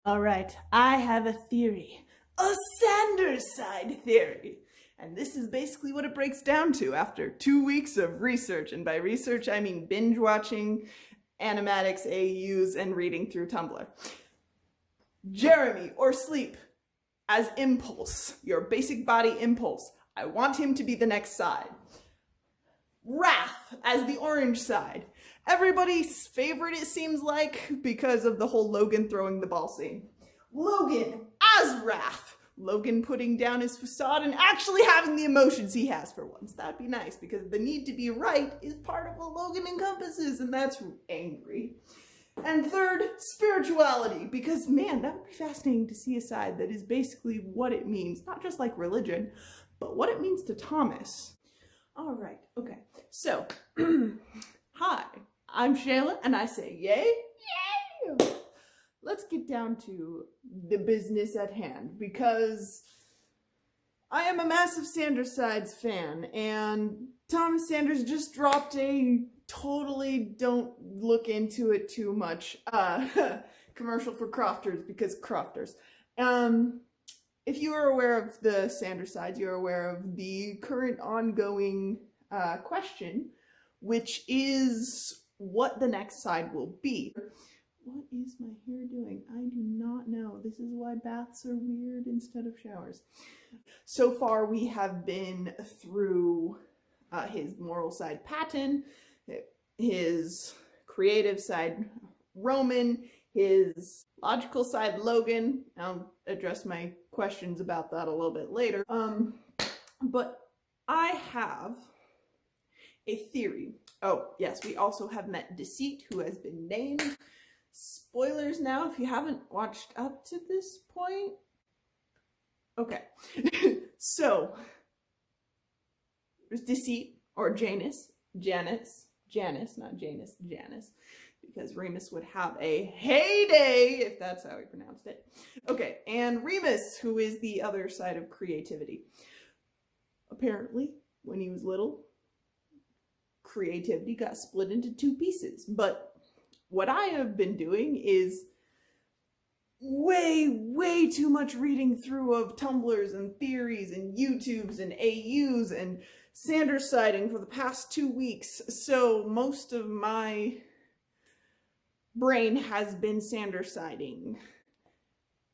All right, I have a theory. A Sanders side theory. And this is basically what it breaks down to after 2 weeks of research. And by research, I mean binge watching animatics, AUs, and reading through Tumblr. Jeremy, or Sleep, as impulse, your basic body impulse. I want him to be the next side. Wrath as the orange side. Everybody's favorite, it seems like, because of the whole Logan throwing the ball scene. Logan as Wrath. Logan putting down his facade and actually having the emotions he has for once. That'd be nice, because the need to be right is part of what Logan encompasses, and that's angry. And third, spirituality, because man, that would be fascinating to see a side that is basically what it means, not just like religion, but what it means to Thomas. All right, okay, so, hi, I'm Shayla, and I say yay, yay! Let's get down to the business at hand, because I am a massive Sanders Sides fan, and Thomas Sanders just dropped a totally don't look into it too much commercial for Crofters, because Crofters. If you are aware of the Sanders Sides, you're aware of the current ongoing question, which is what the next side will be. What is my hair doing? I do not know. This is why baths are weird instead of showers. So far, we have been through his moral side, Patton, his creative side, Roman, his logical side, Logan. I'll address my questions about that a little bit later. But I have a theory. Oh, yes, we also have met Deceit, who has been named. Spoilers now if you haven't watched up to this point. Okay, so there's Deceit, or Janus, not Janus, Janus, because Remus would have a heyday if that's how he pronounced it. Okay, and Remus, who is the other side of creativity. Apparently, when he was little, creativity got split into two pieces, but what I have been doing is way too much reading through of Tumblrs and theories and YouTubes and AUs and Sanders siding for the past 2 weeks. So most of my brain has been Sanders siding,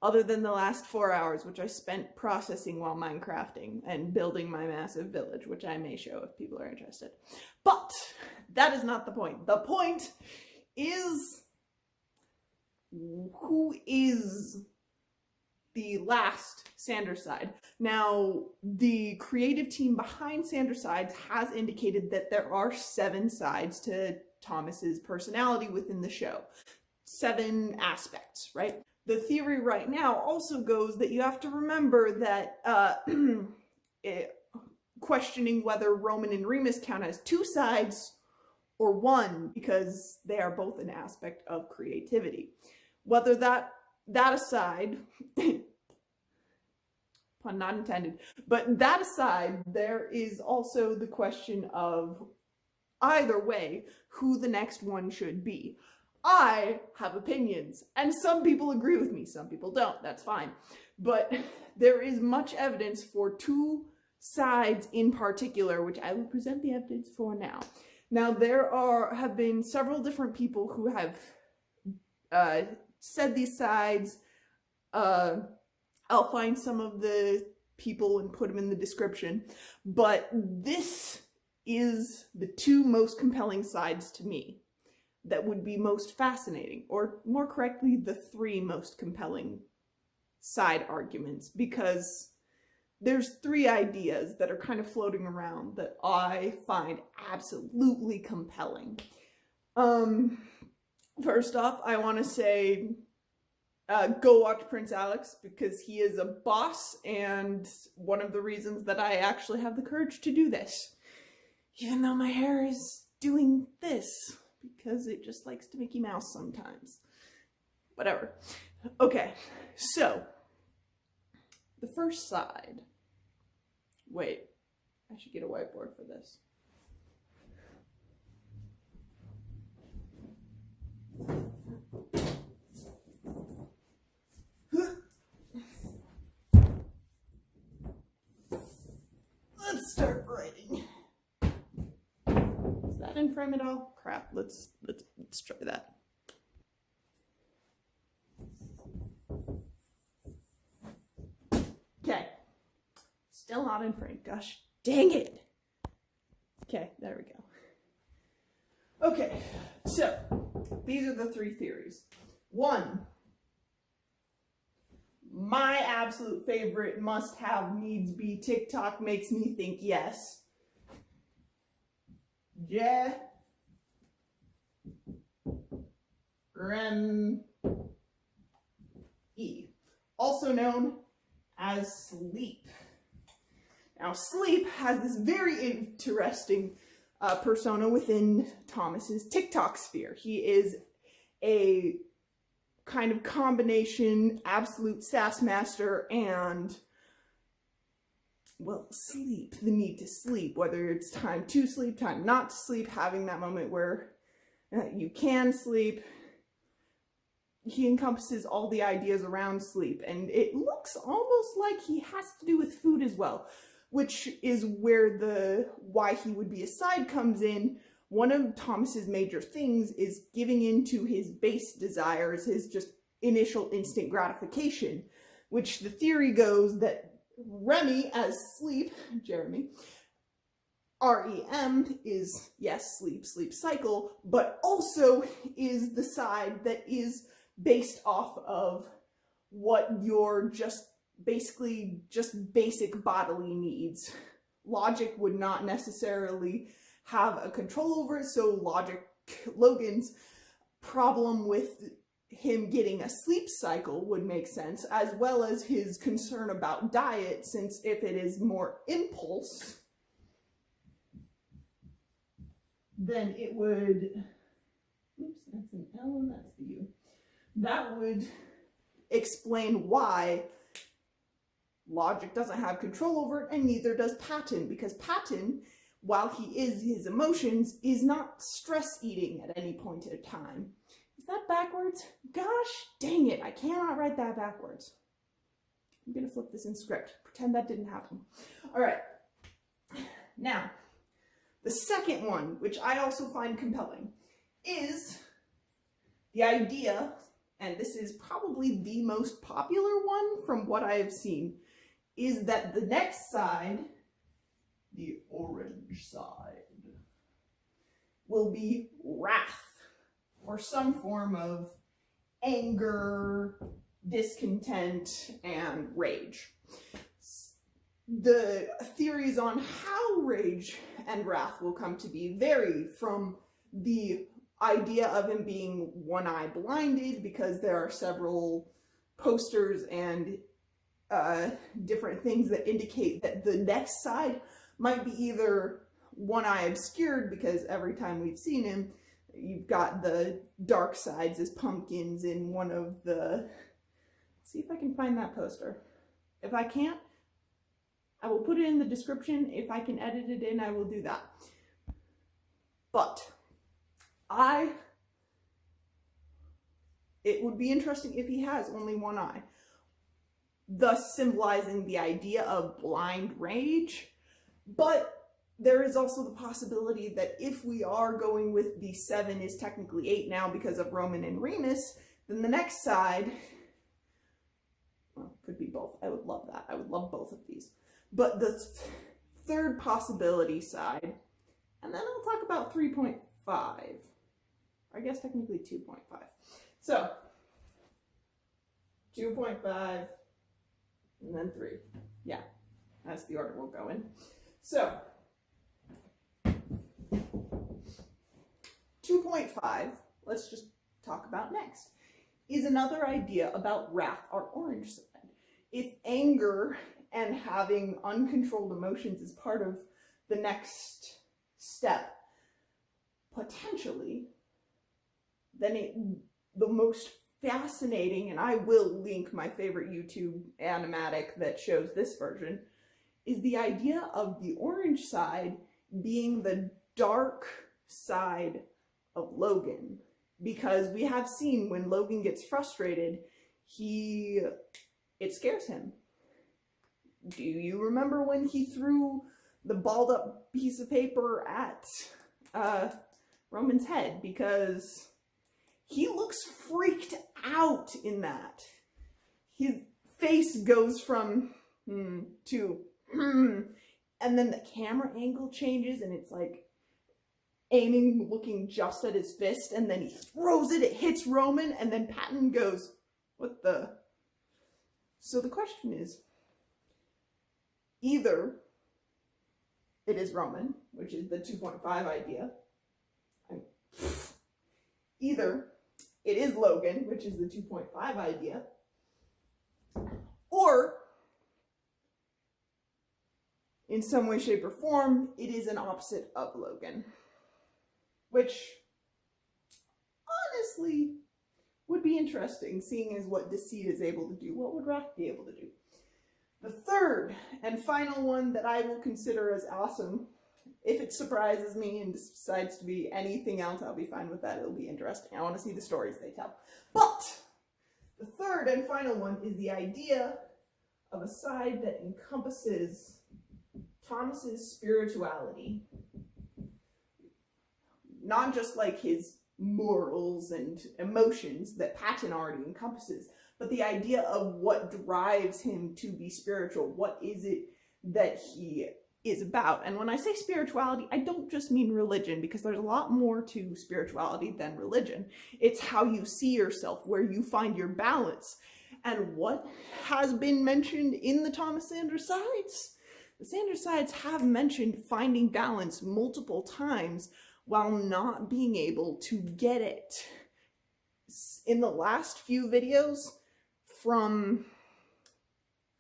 other than the last 4 hours, which I spent processing while Minecrafting and building my massive village, which I may show if people are interested. But that is not the point. The point is, who is the last Sanders side? Now, the creative team behind Sanders Sides has indicated that there are 7 sides to Thomas's personality within the show. 7 aspects, right? The theory right now also goes that you have to remember that questioning whether Roman and Remus count as 2 sides or 1, because they are both an aspect of creativity. Whether that aside, pun not intended, but that aside, there is also the question of, either way, who the next one should be. I have opinions, and some people agree with me, some people don't, that's fine. But there is much evidence for 2 sides in particular, which I will present the evidence for now. Now, there have been several different people who have said these sides. I'll find some of the people and put them in the description. But this is the 2 most compelling sides to me that would be most fascinating, or more correctly, the 3 most compelling side arguments, because there's 3 ideas that are kind of floating around that I find absolutely compelling. First off, I want to say, go watch Prince Alex, because he is a boss, and one of the reasons that I actually have the courage to do this, even though my hair is doing this, because it just likes to Mickey Mouse sometimes. Whatever. Okay, so the first side. Wait, I should get a whiteboard for this. in frame at all? Crap, let's try that. Okay, still not in frame. Gosh dang it. Okay, there we go. Okay, so these are the three theories. One, my absolute favorite must-have needs be TikTok makes me think yes. Jeremy, also known as sleep. Now, sleep has this very interesting persona within Thomas's TikTok sphere. He is a kind of combination absolute sass master and, well, sleep, the need to sleep, whether it's time to sleep, time not to sleep, having that moment where you can sleep. He encompasses all the ideas around sleep, and it looks almost like he has to do with food as well, which is where why he would be a side comes in. One of Thomas's major things is giving into his base desires, his just initial instant gratification, which the theory goes that Remy as sleep, Jeremy, REM is, yes, sleep cycle, but also is the side that is based off of what your just basic bodily needs. Logic would not necessarily have a control over it, so Logan's problem with him getting a sleep cycle would make sense, as well as his concern about diet, since if it is more impulse, then it would, oops, that's an L and that's the U. That would explain why Logic doesn't have control over it, and neither does Patton, because Patton, while he is his emotions, is not stress eating at any point at a time. Is that backwards? Gosh dang it, I cannot write that backwards. I'm gonna flip this in script. Pretend that didn't happen. All right. Now, the second one, which I also find compelling, is the idea, and this is probably the most popular one from what I have seen, is that the next side, the orange side, will be wrath, or some form of anger, discontent, and rage. The theories on how rage and wrath will come to be vary from the idea of him being one-eye blinded, because there are several posters and different things that indicate that the next side might be either one eye obscured, because every time we've seen him, you've got the dark sides as pumpkins in one of the... Let's see if I can find that poster. If I can't, I will put it in the description. If I can edit it in, I will do that. But it would be interesting if he has only one eye, thus symbolizing the idea of blind rage. But there is also the possibility that if we are going with the 7 is technically 8 now because of Roman and Remus, then the next side, well, could be both. I would love that. I would love both of these. But the third possibility side, and then I'll talk about 3.5. I guess technically 2.5. So, 2.5, and then 3. Yeah, that's the order we'll go in. So, 2.5, let's just talk about next, is another idea about wrath, our orange side. If anger and having uncontrolled emotions is part of the next step, potentially, then the most fascinating, and I will link my favorite YouTube animatic that shows this version, is the idea of the orange side being the dark side of Logan. Because we have seen when Logan gets frustrated, it scares him. Do you remember when he threw the balled up piece of paper at Roman's head, because he looks freaked out in that. His face goes from to and then the camera angle changes and it's like aiming, looking just at his fist, and then he throws it, it hits Roman, and then Patton goes, what the? So the question is, either it is Roman, which is the 2.5 idea, either it is Logan, which is the 2.5 idea, or in some way, shape, or form, it is an opposite of Logan, which honestly would be interesting, seeing as what Deceit is able to do. What would Wrath be able to do? The third and final one that I will consider as awesome, if it surprises me and decides to be anything else, I'll be fine with that. It'll be interesting. I want to see the stories they tell. But the third and final one is the idea of a side that encompasses Thomas's spirituality. Not just like his morals and emotions that Patton already encompasses, but the idea of what drives him to be spiritual. What is it that he is about? And when I say spirituality, I don't just mean religion, because there's a lot more to spirituality than religion. It's how you see yourself, where you find your balance. And what has been mentioned in the Thomas Sanders sides? The Sanders sides have mentioned finding balance multiple times while not being able to get it. In the last few videos, from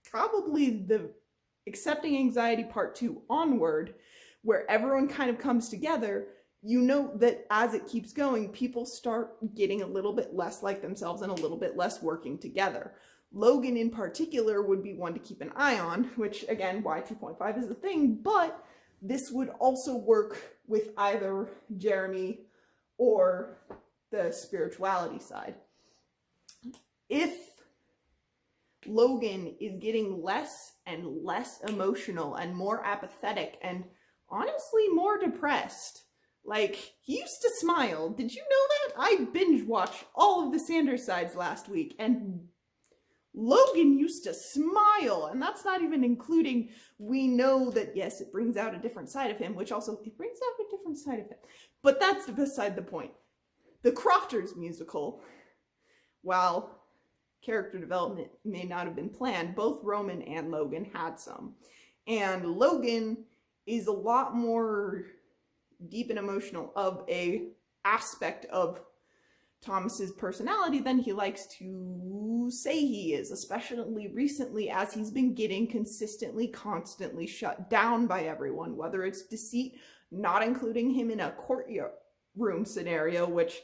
probably the Accepting Anxiety Part 2 onward, where everyone kind of comes together, you know that as it keeps going, people start getting a little bit less like themselves and a little bit less working together. Logan in particular would be one to keep an eye on, which again, why 2.5 is the thing, but this would also work with either Jeremy or the spirituality side. If Logan is getting less and less emotional and more apathetic and honestly more depressed, like, he used to smile. Did you know that? I binge watched all of the Sanders sides last week, and Logan used to smile, and that's not even including, we know that, yes, it brings out a different side of him, which also, it brings out a different side of him. But that's beside the point. The Crofters musical, while character development may not have been planned, both Roman and Logan had some. And Logan is a lot more deep and emotional of a aspect of Thomas's personality than he likes to say he is, especially recently as he's been getting consistently, constantly shut down by everyone, whether it's Deceit not including him in a courtroom scenario, which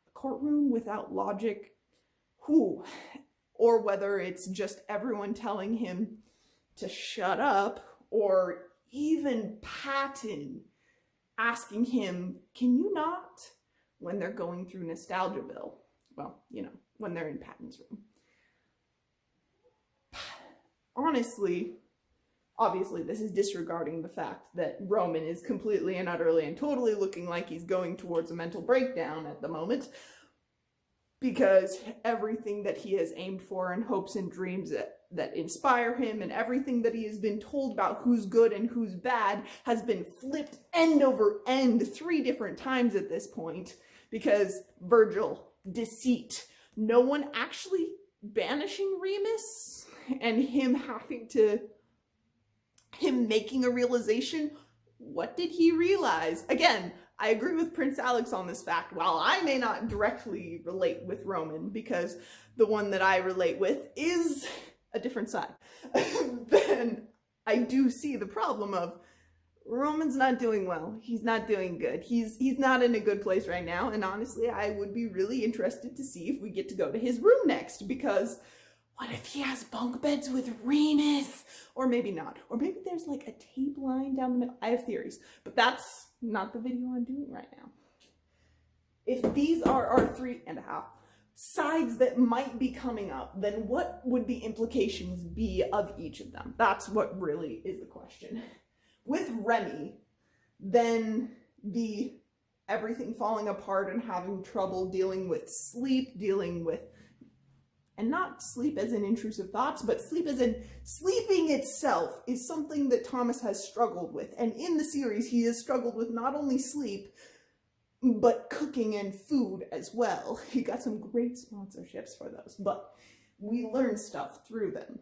a courtroom without logic, or whether it's just everyone telling him to shut up, or even Patton asking him, can you not? When they're going through Nostalgiaville. Well, you know, when they're in Patton's room. Honestly, obviously this is disregarding the fact that Roman is completely and utterly and totally looking like he's going towards a mental breakdown at the moment, because everything that he has aimed for and hopes and dreams that inspire him, and everything that he has been told about who's good and who's bad has been flipped end over end 3 different times at this point, because Virgil, Deceit, no one actually banishing Remus, and him making a realization. What did he realize? Again, I agree with Prince Alex on this fact. While I may not directly relate with Roman, because the one that I relate with is a different side, then I do see the problem of Roman's not doing well. He's not doing good. He's not in a good place right now, and honestly, I would be really interested to see if we get to go to his room next, because what if he has bunk beds with Remus? Or maybe not. Or maybe there's like a tape line down the middle. I have theories, but that's not the video I'm doing right now. If these are our 3.5 sides that might be coming up, then what would the implications be of each of them? That's what really is the question. With Remy, then the everything falling apart and having trouble dealing with sleep, and not sleep as in intrusive thoughts, but sleep as in sleeping itself is something that Thomas has struggled with. And in the series, he has struggled with not only sleep, but cooking and food as well. He got some great sponsorships for those, but we learn stuff through them.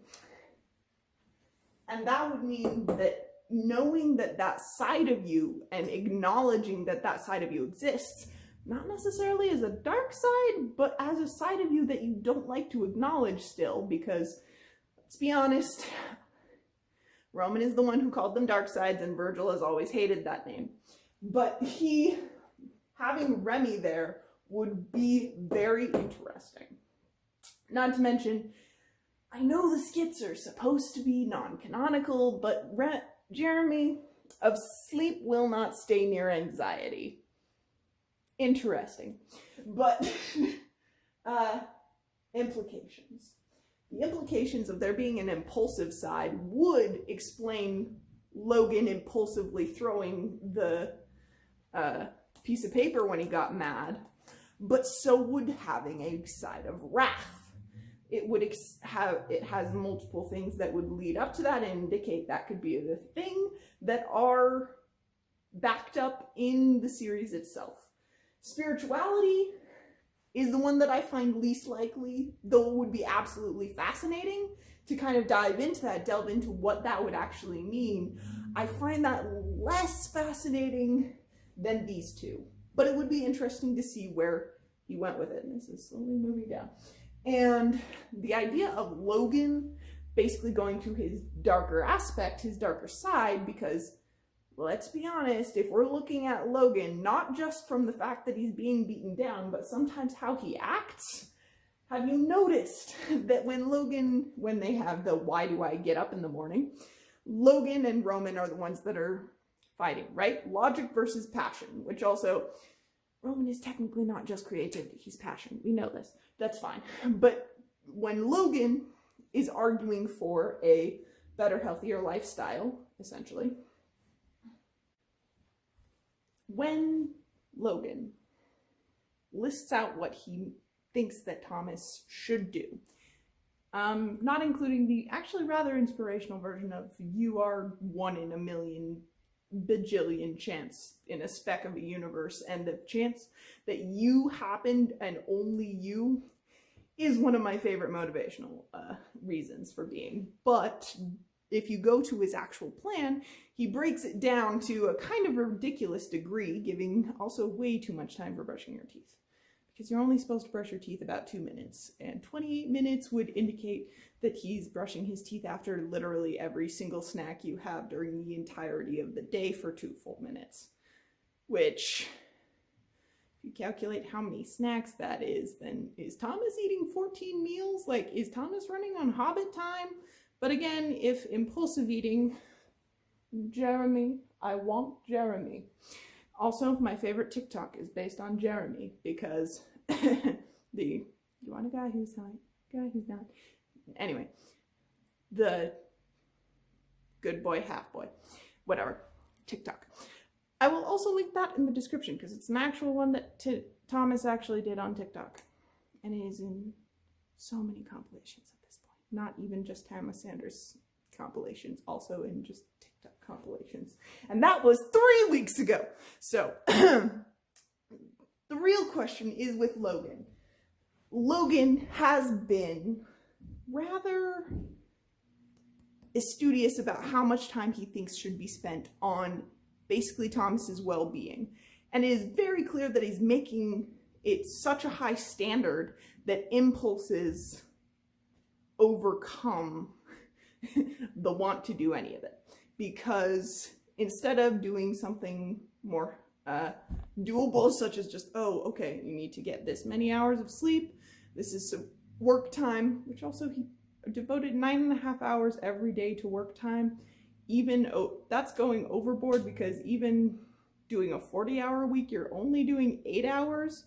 And that would mean that knowing that that side of you and acknowledging that that side of you exists, not necessarily as a dark side, but as a side of you that you don't like to acknowledge still, because let's be honest, Roman is the one who called them dark sides, and Virgil has always hated that name. But having Remy there would be very interesting. Not to mention, I know the skits are supposed to be non-canonical, but Jeremy of Sleep Will Not Stay Near Anxiety. Interesting. But implications. The implications of there being an impulsive side would explain Logan impulsively throwing the piece of paper when he got mad, but so would having a side of wrath. It has multiple things that would lead up to that and indicate that could be the thing that are backed up in the series itself. Spirituality is the one that I find least likely, though it would be absolutely fascinating to kind of delve into what that would actually mean. I find that less fascinating than these two, but it would be interesting to see where he went with it. And this is slowly moving down. And the idea of Logan basically going to his darker aspect, his darker side, because let's be honest, if we're looking at Logan, not just from the fact that he's being beaten down, but sometimes how he acts, have you noticed that when they have the why do I get up in the morning, Logan and Roman are the ones that are fighting, right? Logic versus passion, which also, Roman is technically not just creativity, he's passion. We know this. That's fine. But when Logan is arguing for a better, healthier lifestyle, essentially, when Logan lists out what he thinks that Thomas should do, not including the actually rather inspirational version of you are 1 in a million bajillion chance in a speck of a universe, and the chance that you happened and only you is one of my favorite motivational reasons for being. But if you go to his actual plan, he breaks it down to a kind of ridiculous degree, giving also way too much time for brushing your teeth. Because you're only supposed to brush your teeth about 2 minutes, and 28 minutes would indicate that he's brushing his teeth after literally every single snack you have during the entirety of the day for 2 full minutes. Which, if you calculate how many snacks that is, then is Thomas eating 14 meals? Like, is Thomas running on Hobbit time? But again, if impulsive eating, Jeremy, I want Jeremy. Also, my favorite TikTok is based on Jeremy, because you want a guy who's not, anyway, the good boy, half boy, whatever, TikTok. I will also link that in the description, because it's an actual one that Thomas actually did on TikTok, and it is in so many compilations at this point. Not even just Thomas Sanders compilations, also in just TikTok compilations. And that was 3 weeks ago. So, the real question is with Logan. Logan has been rather studious about how much time he thinks should be spent on basically Thomas's well-being. And it is very clear that he's making it such a high standard that impulses overcome the want to do any of it. Because instead of doing something more doable, such as just, oh, okay, you need to get this many hours of sleep, this is some work time, which also he devoted 9.5 hours every day to work time. Even that's going overboard, because even doing a 40-hour week, you're only doing 8 hours.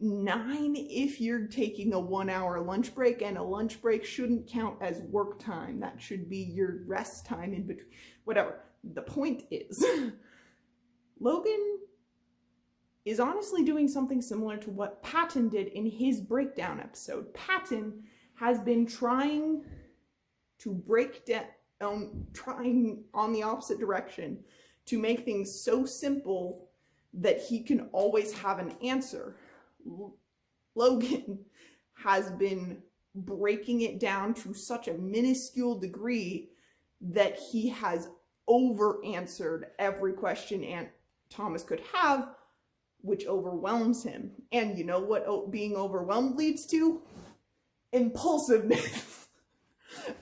9 if you're taking a 1-hour lunch break, and a lunch break shouldn't count as work time. That should be your rest time in between, whatever. The point is, Logan is honestly doing something similar to what Patton did in his breakdown episode. Patton has been trying to break down, trying on the opposite direction to make things so simple that he can always have an answer. Logan has been breaking it down to such a minuscule degree that he has over-answered every question Thomas could have, which overwhelms him. And you know what being overwhelmed leads to? Impulsiveness.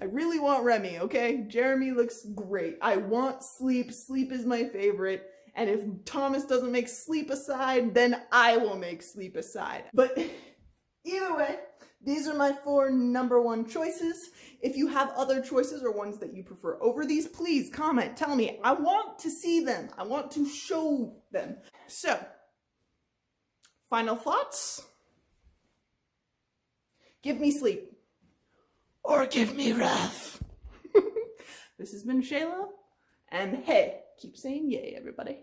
I really want Remy, okay? Jeremy looks great. I want Sleep. Sleep is my favorite. And if Thomas doesn't make Sleep aside, then I will make Sleep aside. But either way, these are my 4 number 1 choices. If you have other choices or ones that you prefer over these, please comment. Tell me. I want to see them. I want to show them. So, final thoughts? Give me Sleep. Or give me Wrath. This has been Shayla. And hey, keep saying yay, everybody.